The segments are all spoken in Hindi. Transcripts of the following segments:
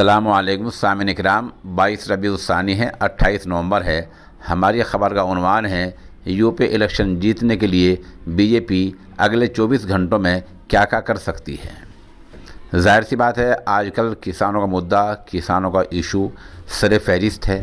अस्सलामुअलैकुम सामिन इकराम। 22 रबीउल सानी है, 28 नवंबर है। हमारी ख़बर का उन्वान है यूपी इलेक्शन जीतने के लिए बीजेपी अगले 24 घंटों में क्या क्या कर सकती है। जाहिर सी बात है, आजकल किसानों का मुद्दा, किसानों का इशू सर फहरिस्त है।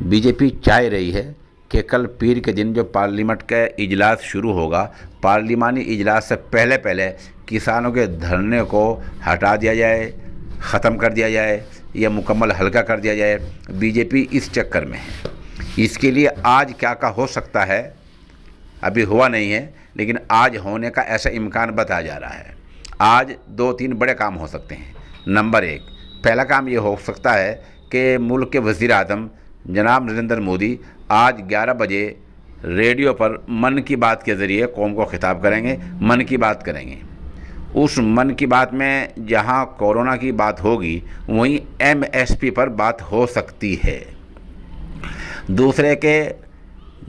बीजेपी चाह रही है कि कल पीर के दिन जो पार्लियामेंट का इजलास शुरू होगा, पार्लिमानी इजलास से पहले पहले किसानों के धरने को हटा दिया जाए, ख़त्म कर दिया जाए या मुकम्मल हल्का कर दिया जाए। बीजेपी इस चक्कर में है। इसके लिए आज क्या क्या हो सकता है अभी हुआ नहीं है, लेकिन आज होने का ऐसा इम्कान बताया जा रहा है। आज 2-3 बड़े काम हो सकते हैं। नंबर 1, पहला काम ये हो सकता है कि मुल्क के वज़ीर आज़म जनाब नरेंद्र मोदी आज 11 बजे रेडियो पर मन की बात के ज़रिए कौम को खिताब करेंगे, मन की बात करेंगे। उस मन की बात में जहां कोरोना की बात होगी, वहीं एमएसपी पर बात हो सकती है। दूसरे के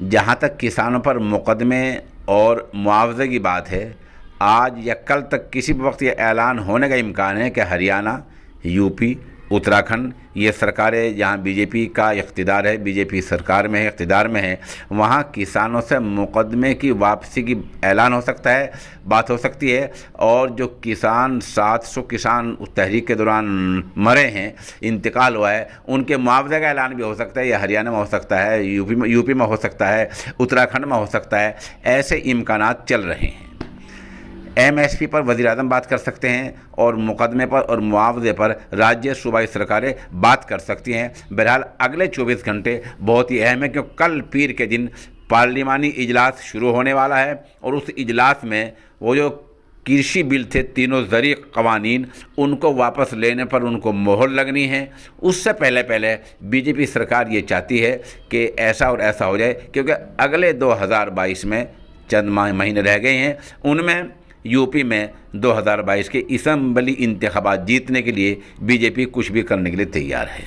जहां तक किसानों पर मुकदमे और मुआवजे की बात है, आज या कल तक किसी भी वक्त ये ऐलान होने का इम्कान है कि हरियाणा, यूपी, उत्तराखंड, ये सरकारें जहाँ बीजेपी का इख्तिदार है, बीजेपी सरकार में है, इख्तिदार में है, वहाँ किसानों से मुकदमे की वापसी की ऐलान हो सकता है, बात हो सकती है। और जो किसान 700 किसान उस तहरीक के दौरान मरे हैं, इंतकाल हुआ है, उनके मुआवजे का ऐलान भी हो सकता है। यह हरियाणा में हो सकता है, यूपी में हो सकता है, उत्तराखंड में हो सकता है। ऐसे इम्कानात चल रहे हैं। एमएसपी पर वज़ीर आज़म बात कर सकते हैं और मुकदमे पर और मुआवजे पर राज्य सूबाई सरकारें बात कर सकती हैं। बहरहाल अगले 24 घंटे बहुत ही अहम है, क्योंकि कल पीर के दिन पार्लिमानी इजलास शुरू होने वाला है और उस इजलास में वो जो कृषि बिल थे, तीनों ज़रूरी कवानीन, उनको वापस लेने पर उनको मोहर लगनी है। उससे पहले पहले बीजेपी सरकार ये चाहती है कि ऐसा और ऐसा हो जाए, क्योंकि अगले 2022 में चंद महीने रह गए हैं। उनमें यूपी में 2022 के असम्बली इंतखाबात जीतने के लिए बीजेपी कुछ भी करने के लिए तैयार है।